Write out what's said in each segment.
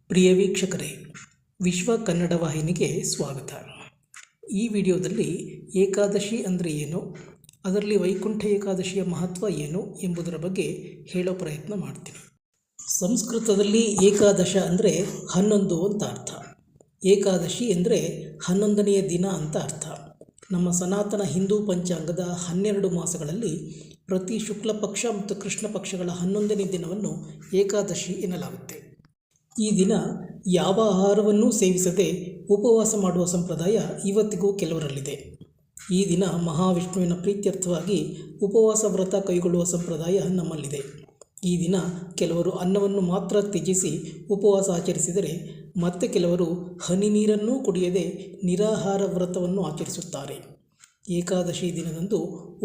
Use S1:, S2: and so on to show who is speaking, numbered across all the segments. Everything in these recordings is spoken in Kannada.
S1: ಪ್ರಿಯ ವೀಕ್ಷಕರೇ, ವಿಶ್ವ ಕನ್ನಡ ವಾಹಿನಿಗೆ ಸ್ವಾಗತ. ಈ ವಿಡಿಯೋದಲ್ಲಿ ಏಕಾದಶಿ ಅಂದರೆ ಏನು, ಅದರಲ್ಲಿ ವೈಕುಂಠ ಏಕಾದಶಿಯ ಮಹತ್ವ ಏನು ಎಂಬುದರ ಬಗ್ಗೆ ಹೇಳೋ ಪ್ರಯತ್ನ ಮಾಡ್ತೀನಿ. ಸಂಸ್ಕೃತದಲ್ಲಿ ಏಕಾದಶ ಅಂದರೆ 11 ಅಂತ ಅರ್ಥ. ಏಕಾದಶಿ ಅಂದರೆ 11ನೆಯ ದಿನ ಅಂತ ಅರ್ಥ. ನಮ್ಮ ಸನಾತನ ಹಿಂದೂ ಪಂಚಾಂಗದ 12 ಮಾಸಗಳಲ್ಲಿ ಪ್ರತಿ ಶುಕ್ಲ ಪಕ್ಷ ಮತ್ತು ಕೃಷ್ಣ ಪಕ್ಷಗಳ 11ನೇ ದಿನವನ್ನು ಏಕಾದಶಿ ಎನ್ನಲಾಗುತ್ತೆ. ಈ ದಿನ ಯಾವ ಆಹಾರವನ್ನೂ ಸೇವಿಸದೆ ಉಪವಾಸ ಮಾಡುವ ಸಂಪ್ರದಾಯ ಇವತ್ತಿಗೂ ಕೆಲವರಲ್ಲಿದೆ. ಈ ದಿನ ಮಹಾವಿಷ್ಣುವಿನ ಪ್ರೀತ್ಯರ್ಥವಾಗಿ ಉಪವಾಸ ವ್ರತ ಕೈಗೊಳ್ಳುವ ಸಂಪ್ರದಾಯ ನಮ್ಮಲ್ಲಿದೆ. ಈ ದಿನ ಕೆಲವರು ಅನ್ನವನ್ನು ಮಾತ್ರ ತ್ಯಜಿಸಿ ಉಪವಾಸ ಆಚರಿಸಿದರೆ, ಮತ್ತೆ ಕೆಲವರು ಹನಿ ನೀರನ್ನೂ ಕುಡಿಯದೆ ನಿರಾಹಾರ ವ್ರತವನ್ನು ಆಚರಿಸುತ್ತಾರೆ. ಏಕಾದಶಿ ದಿನದಂದು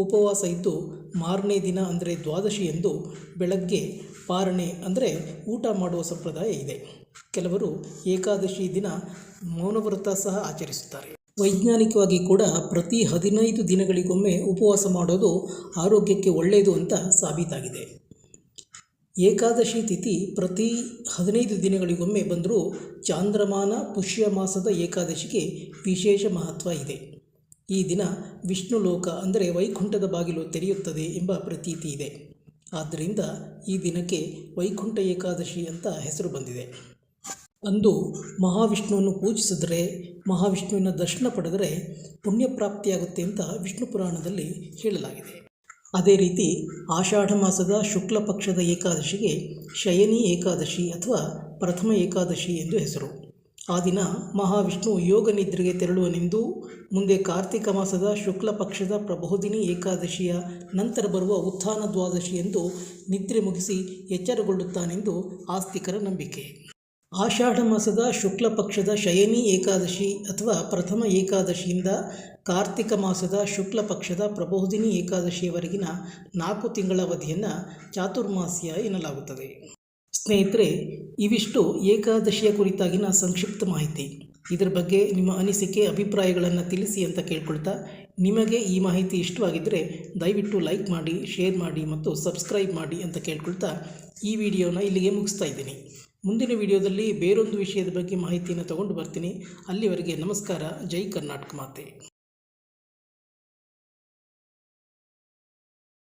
S1: ಉಪವಾಸ ಇದ್ದು ಮಾರನೇ ದಿನ ಅಂದರೆ ದ್ವಾದಶಿಯಂದು ಬೆಳಗ್ಗೆ ಪಾರಣೆ ಅಂದರೆ ಊಟ ಮಾಡುವ ಸಂಪ್ರದಾಯ ಇದೆ. ಕೆಲವರು ಏಕಾದಶಿ ದಿನ ಮೌನವ್ರತ ಸಹ ಆಚರಿಸುತ್ತಾರೆ. ವೈಜ್ಞಾನಿಕವಾಗಿ ಕೂಡ ಪ್ರತಿ 15 ದಿನಗಳಿಗೊಮ್ಮೆ ಉಪವಾಸ ಮಾಡೋದು ಆರೋಗ್ಯಕ್ಕೆ ಒಳ್ಳೆಯದು ಅಂತ ಸಾಬೀತಾಗಿದೆ. ಏಕಾದಶಿ ತಿಥಿ ಪ್ರತಿ 15 ದಿನಗಳಿಗೊಮ್ಮೆ ಬಂದರೂ ಚಾಂದ್ರಮಾನ ಪುಷ್ಯ ಮಾಸದ ಏಕಾದಶಿಗೆ ವಿಶೇಷ ಮಹತ್ವ ಇದೆ. ಈ ದಿನ ವಿಷ್ಣು ಲೋಕ ಅಂದರೆ ವೈಕುಂಠದ ಬಾಗಿಲು ತೆರೆಯುತ್ತದೆ ಎಂಬ ಪ್ರತೀತಿ ಇದೆ. ಆದ್ದರಿಂದ ಈ ದಿನಕ್ಕೆ ವೈಕುಂಠ ಏಕಾದಶಿ ಅಂತ ಹೆಸರು ಬಂದಿದೆ. ಅಂದು ಮಹಾವಿಷ್ಣುವನ್ನು ಪೂಜಿಸಿದರೆ, ಮಹಾವಿಷ್ಣುವಿನ ದರ್ಶನ ಪಡೆದರೆ ಪುಣ್ಯಪ್ರಾಪ್ತಿಯಾಗುತ್ತೆ ಅಂತ ವಿಷ್ಣು ಪುರಾಣದಲ್ಲಿ ಹೇಳಲಾಗಿದೆ. ಅದೇ ರೀತಿ ಆಷಾಢ ಮಾಸದ ಶುಕ್ಲ ಪಕ್ಷದ ಏಕಾದಶಿಗೆ ಶಯನಿ ಏಕಾದಶಿ ಅಥವಾ ಪ್ರಥಮ ಏಕಾದಶಿ ಎಂದು ಹೆಸರು. ಆ ದಿನ ಮಹಾವಿಷ್ಣು ಯೋಗ ನಿದ್ರೆಗೆ ತೆರಳುವನೆಂದು, ಮುಂದೆ ಕಾರ್ತಿಕ ಮಾಸದ ಶುಕ್ಲ ಪಕ್ಷದ ಪ್ರಬೋಧಿನಿ ಏಕಾದಶಿಯ ನಂತರ ಬರುವ ಉತ್ಥಾನ ದ್ವಾದಶಿ ಎಂದು ನಿದ್ರೆ ಮುಗಿಸಿ ಎಚ್ಚರಗೊಳ್ಳುತ್ತಾನೆಂದು ಆಸ್ತಿಕರ ನಂಬಿಕೆ. ಆಷಾಢ ಮಾಸದ ಶುಕ್ಲ ಪಕ್ಷದ ಶಯನಿ ಏಕಾದಶಿ ಅಥವಾ ಪ್ರಥಮ ಏಕಾದಶಿಯಿಂದ ಕಾರ್ತಿಕ ಮಾಸದ ಶುಕ್ಲ ಪಕ್ಷದ ಪ್ರಬೋಧಿನಿ ಏಕಾದಶಿಯವರೆಗಿನ 4 ತಿಂಗಳ ಅವಧಿಯನ್ನು ಚಾತುರ್ಮಾಸ್ಯ ಎನ್ನಲಾಗುತ್ತದೆ. ಸ್ನೇಹಿತರೆ, ಇವಿಷ್ಟು ಏಕಾದಶಿಯ ಕುರಿತಾಗಿನ ಸಂಕ್ಷಿಪ್ತ ಮಾಹಿತಿ. ಇದರ ಬಗ್ಗೆ ನಿಮ್ಮ ಅನಿಸಿಕೆ ಅಭಿಪ್ರಾಯಗಳನ್ನು ತಿಳಿಸಿ ಅಂತ ಕೇಳ್ಕೊಳ್ತಾ, ನಿಮಗೆ ಈ ಮಾಹಿತಿ ಇಷ್ಟವಾಗಿದ್ದರೆ ದಯವಿಟ್ಟು ಲೈಕ್ ಮಾಡಿ, ಶೇರ್ ಮಾಡಿ ಮತ್ತು ಸಬ್ಸ್ಕ್ರೈಬ್ ಮಾಡಿ ಅಂತ ಕೇಳ್ಕೊಳ್ತಾ ಈ ವಿಡಿಯೋನ ಇಲ್ಲಿಗೆ ಮುಗಿಸ್ತಾ ಇದ್ದೀನಿ. ಮುಂದಿನ ವಿಡಿಯೋದಲ್ಲಿ ಬೇರೊಂದು ವಿಷಯದ ಬಗ್ಗೆ ಮಾಹಿತಿಯನ್ನು ತಗೊಂಡು ಬರ್ತೀನಿ. ಅಲ್ಲಿವರೆಗೆ ನಮಸ್ಕಾರ. ಜೈ ಕರ್ನಾಟಕ ಮಾತೆ.